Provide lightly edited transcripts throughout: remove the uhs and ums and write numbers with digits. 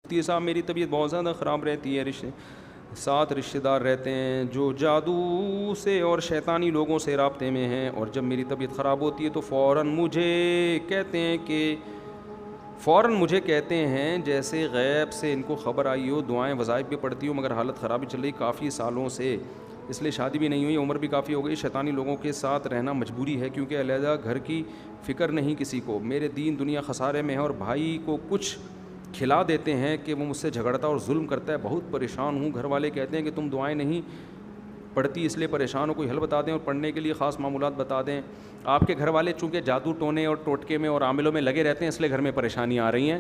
مفتی صاحب میری طبیعت بہت زیادہ خراب رہتی ہے، ساتھ رشتہ دار رہتے ہیں جو جادو سے اور شیطانی لوگوں سے رابطے میں ہیں، اور جب میری طبیعت خراب ہوتی ہے تو فوراً مجھے کہتے ہیں جیسے غیب سے ان کو خبر آئی ہو، دعائیں وظائف بھی پڑھتی ہوں مگر حالت خراب ہی چل رہی کافی سالوں سے، اس لیے شادی بھی نہیں ہوئی، عمر بھی کافی ہو گئی، شیطانی لوگوں کے ساتھ رہنا مجبوری ہے کیونکہ علیحدہ گھر کی فکر نہیں کسی کو، میرے دین دنیا خسارے میں ہے، اور بھائی کو کچھ کھلا دیتے ہیں کہ وہ مجھ سے جھگڑتا اور ظلم کرتا ہے، بہت پریشان ہوں، گھر والے کہتے ہیں کہ تم دعائیں نہیں پڑھتی اس لیے پریشان ہو، کوئی حل بتا دیں اور پڑھنے کے لیے خاص معمولات بتا دیں۔ آپ کے گھر والے چونکہ جادو ٹونے اور ٹوٹکے میں اور عاملوں میں لگے رہتے ہیں اس لیے گھر میں پریشانیاں آ رہی ہیں،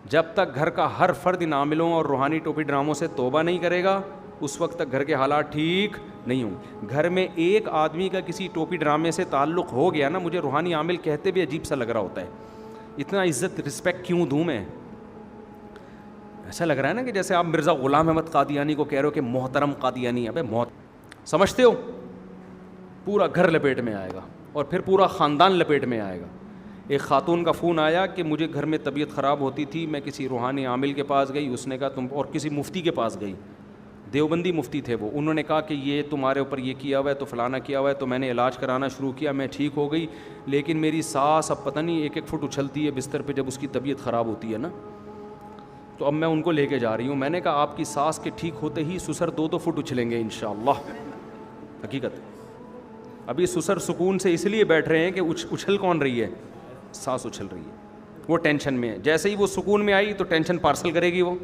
جب تک گھر کا ہر فرد ان عاملوں اور روحانی ٹوپی ڈراموں سے توبہ نہیں کرے گا اس وقت تک گھر کے حالات ٹھیک نہیں ہوں گے۔ گھر میں ایک آدمی کا کسی ٹوپی ڈرامے سے تعلق ہو گیا نا، مجھے روحانی عامل کہتے بھی عجیب سا لگ رہا ہوتا ہے، اتنا عزت رسپیکٹ کیوں دوں میں؟ ایسا لگ رہا ہے نا کہ جیسے آپ مرزا غلام احمد قادیانی کو کہہ رہے ہو کہ محترم قادیانی، ابے سمجھتے ہو؟ پورا گھر لپیٹ میں آئے گا اور پھر پورا خاندان لپیٹ میں آئے گا۔ ایک خاتون کا فون آیا کہ مجھے گھر میں طبیعت خراب ہوتی تھی، میں کسی روحانی عامل کے پاس گئی، اس نے کہا تم، اور کسی مفتی کے پاس گئی، دیوبندی مفتی تھے وہ، انہوں نے کہا کہ یہ تمہارے اوپر یہ کیا ہوا ہے تو فلانا کیا ہوا ہے، تو میں نے علاج کرانا شروع کیا، میں ٹھیک ہو گئی، لیکن میری سانس اب پتہ نہیں 1 فٹ اچھلتی ہے بستر پہ جب اس کی طبیعت خراب ہوتی ہے نا، تو اب میں ان کو لے کے جا رہی ہوں۔ میں نے کہا آپ کی سانس کے ٹھیک ہوتے ہی سسر 2 فٹ اچھلیں گے انشاءاللہ، حقیقت۔ ابھی سسر سکون سے اس لیے بیٹھ رہے ہیں کہ اچھل کون رہی ہے؟ سانس اچھل رہی ہے، وہ ٹینشن میں ہے، جیسے ہی وہ سکون میں آئی تو ٹینشن پارسل کرے گی وہ،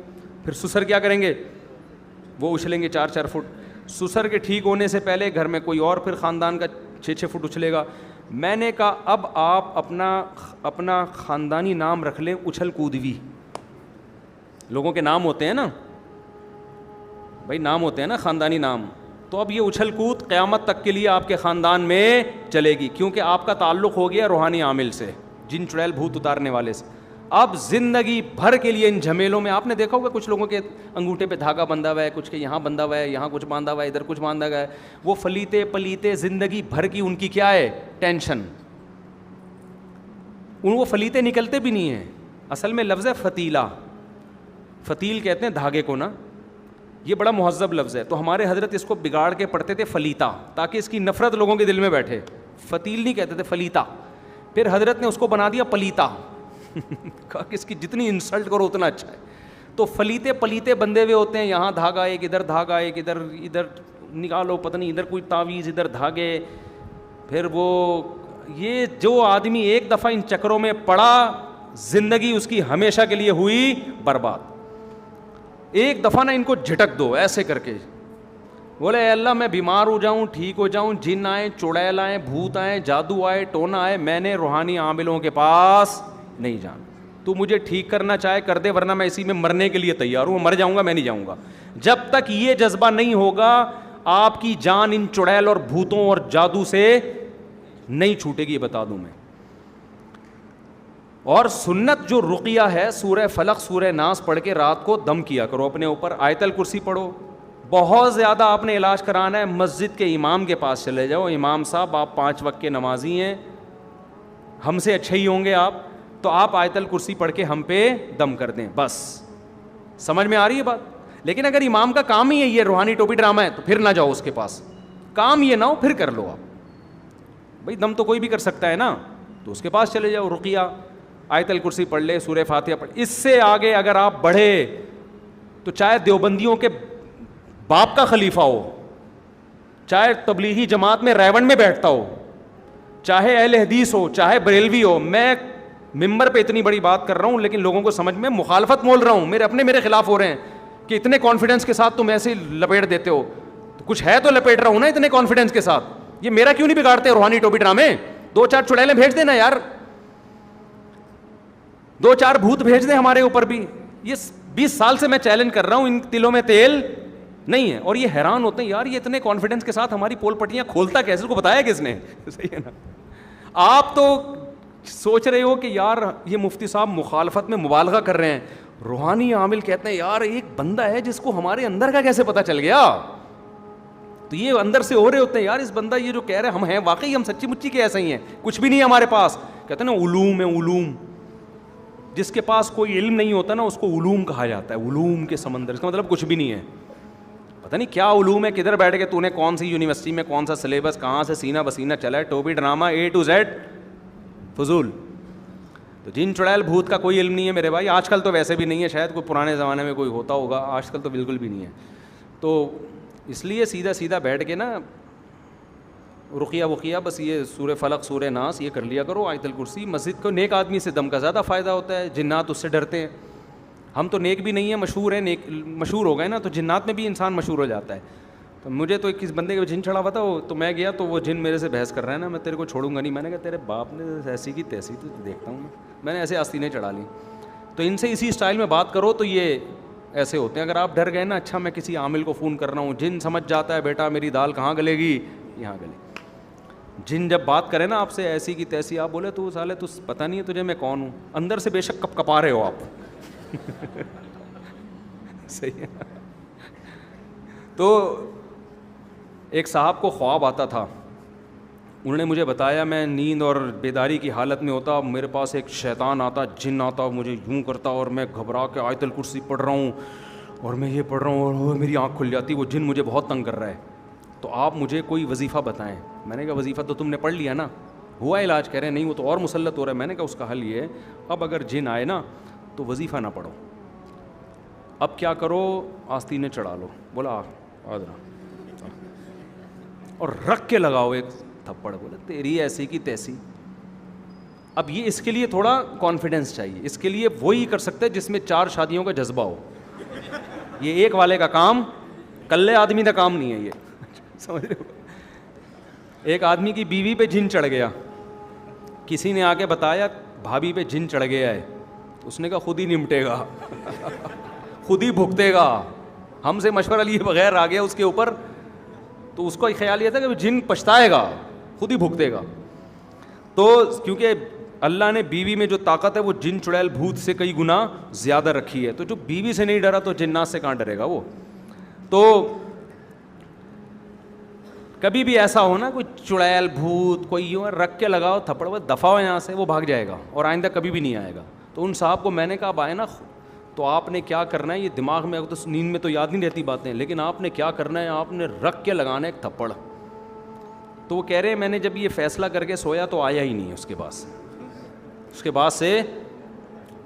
پھر سسر کیا کریں گے؟ وہ اچھلیں گے 4 فٹ۔ سسر کے ٹھیک ہونے سے پہلے گھر میں کوئی اور پھر خاندان کا 6 فٹ اچھلے گا۔ میں نے کہا اب آپ اپنا خاندانی نام رکھ لیں اچھل کودوی، لوگوں کے نام ہوتے ہیں نا بھائی، نام ہوتے ہیں نا خاندانی نام، تو اب یہ اچھل کود قیامت تک کے لیے آپ کے خاندان میں چلے گی، کیونکہ آپ کا تعلق ہو گیا روحانی عامل سے، جن چڑیل بھوت اتارنے والے سے۔ اب زندگی بھر کے لیے ان جھمیلوں میں، آپ نے دیکھا ہوگا کچھ لوگوں کے انگوٹھے پہ دھاگا بندھا ہوا ہے، کچھ کے یہاں بندھا ہوا ہے، یہاں کچھ باندھا ہوا ہے، ادھر کچھ باندھا گیا ہے، وہ فلیتے پلیتے زندگی بھر کی ان کی کیا ہے؟ ٹینشن۔ وہ فلیتے نکلتے بھی نہیں ہیں، اصل میں لفظ ہے فتیلہ، فتیل کہتے ہیں دھاگے کو نا، یہ بڑا مہذب لفظ ہے، تو ہمارے حضرت اس کو بگاڑ کے پڑھتے تھے فلیتا، تاکہ اس کی نفرت لوگوں کے دل میں بیٹھے، فتیل نہیں کہتے تھے فلیتا، پھر حضرت نے اس کو بنا دیا پلیتا، کہا کہ اس کی جتنی انسلٹ کرو اتنا اچھا ہے۔ تو فلیتے پلیتے بندے ہوئے ہوتے ہیں، یہاں دھاگا ایک، ادھر دھاگا ایک، ادھر نکالو پتہ نہیں، ادھر کوئی تعویذ، ادھر دھاگے، پھر وہ یہ جو آدمی ایک دفعہ ان چکروں میں پڑا زندگی اس کی ہمیشہ کے لیے ہوئی برباد۔ ایک دفعہ نا ان کو جھٹک دو ایسے کر کے، بولے اے اللہ میں بیمار ہو جاؤں، ٹھیک ہو جاؤں، جن آئیں، چڑیل آئیں، بھوت آئیں، جادو آئے، ٹونا آئے، میں نے روحانی عاملوں کے پاس نہیں جانا، تو مجھے ٹھیک کرنا چاہے کر دے، ورنہ میں اسی میں مرنے کے لیے تیار ہوں، مر جاؤں گا، میں نہیں جاؤں گا۔ جب تک یہ جذبہ نہیں ہوگا آپ کی جان ان چڑیل اور بھوتوں اور جادو سے نہیں چھوٹے گی، بتا دوں میں۔ اور سنت جو رقیہ ہے، سورہ فلق سورہ ناس پڑھ کے رات کو دم کیا کرو اپنے اوپر، آیت الکرسی پڑھو۔ بہت زیادہ آپ نے علاج کرانا ہے، مسجد کے امام کے پاس چلے جاؤ، امام صاحب آپ 5 وقت کے نمازی ہیں، ہم سے اچھے ہی ہوں گے آپ، تو آپ آیت الکرسی پڑھ کے ہم پہ دم کر دیں، بس۔ سمجھ میں آ رہی ہے بات؟ لیکن اگر امام کا کام ہی ہے یہ روحانی ٹوپی ڈرامہ ہے تو پھر نہ جاؤ اس کے پاس، کام یہ نہ ہو پھر کر لو آپ، بھائی دم تو کوئی بھی کر سکتا ہے نا، تو اس کے پاس چلے جاؤ، رقیہ آیت الکرسی پڑھ لے، سورہ فاتحہ پڑھ۔ اس سے آگے اگر آپ بڑھے تو چاہے دیوبندیوں کے باپ کا خلیفہ ہو، چاہے تبلیغی جماعت میں ریونڈ میں بیٹھتا ہو، چاہے اہل حدیث ہو، چاہے بریلوی ہو، میں ممبر پہ اتنی بڑی بات کر رہا ہوں لیکن لوگوں کو سمجھ میں مخالفت مول رہا ہوں، میرے خلاف ہو رہے ہیں کہ اتنے کانفیڈنس کے ساتھ تم ایسے لپیٹ دیتے ہو، تو کچھ ہے تو لپیٹ رہا ہوں نا اتنے کانفیڈنس کے ساتھ، یہ میرا کیوں نہیں بگاڑتے روحانی ٹوپی ڈرامے؟ 2-4 چڑیلیں بھیج دینا یار، 2-4 بھوت بھیج دیں ہمارے اوپر بھی، یہ 20 سال سے میں چیلنج کر رہا ہوں، ان تلوں میں تیل نہیں ہے، اور یہ حیران ہوتے ہیں یار یہ اتنے کانفیڈنس کے ساتھ ہماری پول پٹیاں کھولتا کیسے، اس کو بتایا کس نے؟ صحیح ہے نا؟ آپ تو سوچ رہے ہو کہ یار یہ مفتی صاحب مخالفت میں مبالغہ کر رہے ہیں، روحانی عامل کہتے ہیں یار ایک بندہ ہے جس کو ہمارے اندر کا کیسے پتہ چل گیا، تو یہ اندر سے ہو رہے ہوتے ہیں یار اس بندہ یہ جو کہہ رہے ہیں ہم ہیں واقعی، ہم سچی مچی کے ایسے ہی ہیں، کچھ بھی نہیں ہے ہمارے پاس، کہتے ہیں نا علوم ہے علوم، جس کے پاس کوئی علم نہیں ہوتا نا اس کو علوم کہا جاتا ہے, علوم کے سمندر. اس کا مطلب کچھ بھی نہیں ہے, پتہ نہیں کیا علوم ہے, کدھر بیٹھ کے تو نے کون سی یونیورسٹی میں کون سا سلیبس کہاں سے سینہ بسینہ چلا ہے, ٹوپی ڈرامہ A to Z فضول. تو جن چڑیل بھوت کا کوئی علم نہیں ہے میرے بھائی. آج کل تو ویسے بھی نہیں ہے, شاید کوئی پرانے زمانے میں کوئی ہوتا ہوگا, آج کل تو بالکل بھی نہیں ہے. تو اس لیے سیدھا سیدھا بیٹھ کے نا رقیہ وقیہ بس یہ سورہ فلق سورہ ناس یہ کر لیا کرو, آیت الکرسی. مسجد کو نیک آدمی سے دم کا زیادہ فائدہ ہوتا ہے, جنات اس سے ڈرتے ہیں. ہم تو نیک بھی نہیں ہیں, مشہور ہیں, نیک مشہور ہو گئے نا, تو جنات میں بھی انسان مشہور ہو جاتا ہے. تو مجھے تو ایک کس بندے کا جن چڑھا ہوا تھا, تو میں گیا تو وہ جن میرے سے بحث کر رہا ہے نا, میں تیرے کو چھوڑوں گا نہیں. میں نے کہا تیرے باپ نے ایسی کی تیسی تو دیکھتا ہوں میں نے ایسے آستینیں چڑھا لی. تو ان سے اسی اسٹائل میں بات کرو تو یہ ایسے ہوتے ہیں. اگر آپ ڈر گئے نا, اچھا میں کسی عامل کو فون کر رہا ہوں, جن سمجھ جاتا ہے بیٹا میری دال کہاں گلے گی, یہاں گلے. جن جب بات کرے نا آپ سے ایسی کی تیسی, آپ بولے تو سالے تو پتہ نہیں ہے تجھے میں کون ہوں, اندر سے بے شک کپ کپا رہے ہو آپ. صحیح ہے. تو ایک صاحب کو خواب آتا تھا, انہوں نے مجھے بتایا میں نیند اور بیداری کی حالت میں ہوتا, میرے پاس ایک شیطان آتا, جن آتا, مجھے یوں کرتا اور میں گھبرا کے آیت الکرسی پڑھ رہا ہوں اور میں یہ پڑھ رہا ہوں اور میری آنکھ کھل جاتی, وہ جن مجھے بہت تنگ کر رہا ہے, تو آپ مجھے کوئی وظیفہ بتائیں. میں نے کہا وظیفہ تو تم نے پڑھ لیا نا, ہوا علاج. کہہ رہے ہیں نہیں وہ تو اور مسلط ہو رہا ہے. میں نے کہا اس کا حل یہ ہے, اب اگر جن آئے نا تو وظیفہ نہ پڑھو, اب کیا کرو آستینیں چڑھا لو. بولا آدھرا اور رکھ کے لگاؤ ایک تھپڑ. بولا تیری ایسی کی تیسی. اب یہ اس کے لیے تھوڑا کانفیڈنس چاہیے, اس کے لیے وہی کر سکتے جس میں 4 شادیوں کا جذبہ ہو. یہ ایک والے کا کام, کلے آدمی کا کام نہیں ہے یہ, سمجھ رہے ہو. ایک آدمی کی بیوی پہ جن چڑھ گیا, کسی نے آ کے بتایا بھابھی پہ جن چڑھ گیا ہے, اس نے کہا خود ہی نمٹے گا, خود ہی بھگتے گا, ہم سے مشورہ لیے بغیر آ گیا اس کے اوپر. تو اس کو خیال یہ تھا کہ جن پچھتائے گا, خود ہی بھگتے گا. تو کیونکہ اللہ نے بیوی میں جو طاقت ہے وہ جن چڑیل بھوت سے کئی گنا زیادہ رکھی ہے, تو جو بیوی سے نہیں ڈرا تو جنات سے کہاں ڈرے گا وہ. تو کبھی بھی ایسا ہو نا کوئی چڑیل بھوت کوئی یوں رکھ کے لگاؤ تھپڑ, وہ دفعہ ہو یہاں سے, وہ بھاگ جائے گا اور آئندہ کبھی بھی نہیں آئے گا. تو ان صاحب کو میں نے کہا اب آئے نا تو آپ نے کیا کرنا ہے, یہ دماغ میں تو نیند میں تو یاد نہیں رہتی باتیں, لیکن آپ نے کیا کرنا ہے, آپ نے رکھ کے لگانا ایک تھپڑ. تو وہ کہہ رہے ہیں میں نے جب یہ فیصلہ کر کے سویا تو آیا ہی نہیں اس کے بعد سے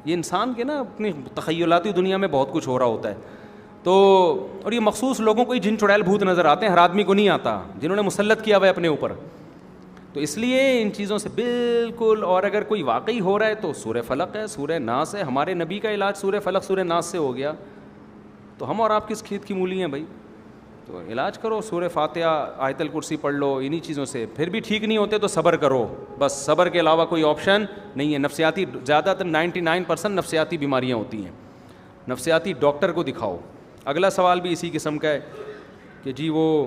یہ انسان کے نا اپنی تخیلاتی دنیا میں بہت کچھ ہو رہا ہوتا ہے. تو اور یہ مخصوص لوگوں کو ہی جن چڑیل بھوت نظر آتے ہیں, ہر آدمی کو نہیں آتا, جنہوں نے مسلط کیا ہوا ہے اپنے اوپر. تو اس لیے ان چیزوں سے بالکل, اور اگر کوئی واقعی ہو رہا ہے تو سورہ فلق ہے, سورہ ناس ہے. ہمارے نبی کا علاج سورہ فلق سورہ ناس سے ہو گیا, تو ہم اور آپ کس کھیت کی مولی ہیں بھائی. تو علاج کرو, سورہ فاتحہ آیت الکرسی پڑھ لو, انہی چیزوں سے. پھر بھی ٹھیک نہیں ہوتے تو صبر کرو, بس صبر کے علاوہ کوئی آپشن نہیں ہے. نفسیاتی زیادہ تر 99% نفسیاتی بیماریاں ہوتی ہیں, نفسیاتی ڈاکٹر کو دکھاؤ. اگلا سوال بھی اسی قسم کا ہے کہ جی وہ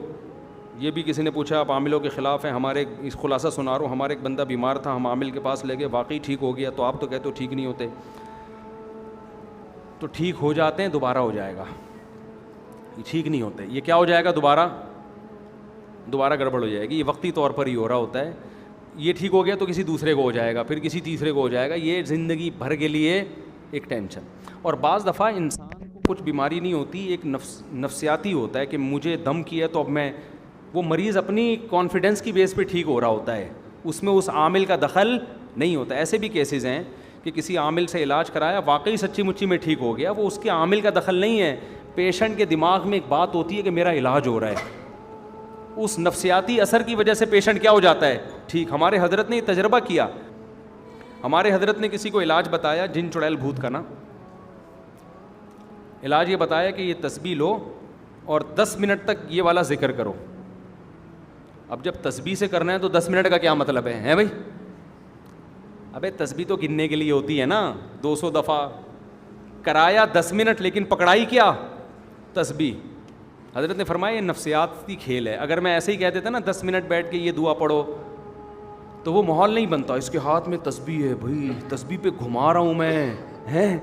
یہ بھی کسی نے پوچھا آپ عاملوں کے خلاف ہیں. ہمارے اس خلاصہ سنا رہا ہوں, ہمارے ایک بندہ بیمار تھا, ہم عامل کے پاس لے گئے, واقعی ٹھیک ہو گیا. تو آپ تو کہتے ہو ٹھیک نہیں ہوتے, تو ٹھیک ہو جاتے ہیں دوبارہ ہو جائے گا, یہ ٹھیک نہیں ہوتے. یہ کیا ہو جائے گا, دوبارہ گڑبڑ ہو جائے گی. یہ وقتی طور پر ہی ہو رہا ہوتا ہے. یہ ٹھیک ہو گیا تو کسی دوسرے کو ہو جائے گا, پھر کسی تیسرے کو ہو جائے گا. یہ زندگی بھر کے لیے ایک ٹینشن. اور بعض دفعہ انسان کو کچھ بیماری نہیں ہوتی, ایک نفسیاتی ہوتا ہے کہ مجھے دم کیا تو اب میں, وہ مریض اپنی کانفیڈنس کی بیس پہ ٹھیک ہو رہا ہوتا ہے, اس میں اس عامل کا دخل نہیں ہوتا. ایسے بھی کیسز ہیں کہ کسی عامل سے علاج کرایا, واقعی سچی مچی میں ٹھیک ہو گیا, وہ اس کے عامل کا دخل نہیں ہے. پیشنٹ کے دماغ میں ایک بات ہوتی ہے کہ میرا علاج ہو رہا ہے, اس نفسیاتی اثر کی وجہ سے پیشنٹ کیا ہو جاتا ہے, ٹھیک. ہمارے حضرت نے یہ تجربہ کیا, ہمارے حضرت نے کسی کو علاج بتایا جن چڑیل بھوت کا نا, علاج یہ بتایا کہ یہ تسبیح لو اور 10 منٹ تک یہ والا ذکر کرو. اب جب تسبیح سے کرنا ہے تو 10 منٹ کا کیا مطلب ہے بھائی. ابے تسبیح تو گننے کے لیے ہوتی ہے نا, 200 دفعہ کرایا 10 منٹ, لیکن پکڑائی کیا, تسبیح. حضرت نے فرمایا یہ نفسیاتی کھیل ہے. اگر میں ایسے ہی کہہ دیتا نا 10 منٹ بیٹھ کے یہ دعا پڑھو, تو وہ ماحول نہیں بنتا. اس کے ہاتھ میں تسبیح ہے بھائی, تسبیح پہ گھما رہا ہوں میں, ہے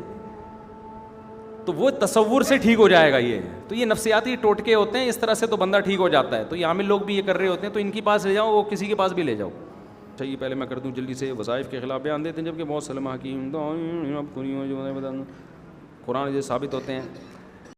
تو وہ تصور سے ٹھیک ہو جائے گا. یہ تو یہ نفسیاتی ٹوٹکے ہوتے ہیں, اس طرح سے تو بندہ ٹھیک ہو جاتا ہے. تو یہ عامل لوگ بھی یہ کر رہے ہوتے ہیں, تو ان کے پاس لے جاؤ, وہ کسی کے پاس بھی لے جاؤ, اچھا یہ پہلے میں کر دوں جلدی سے. وظائف کے خلاف بیان دیتے ہیں جبکہ بہت سلم حکیم قرآن جو ثابت ہوتے ہیں.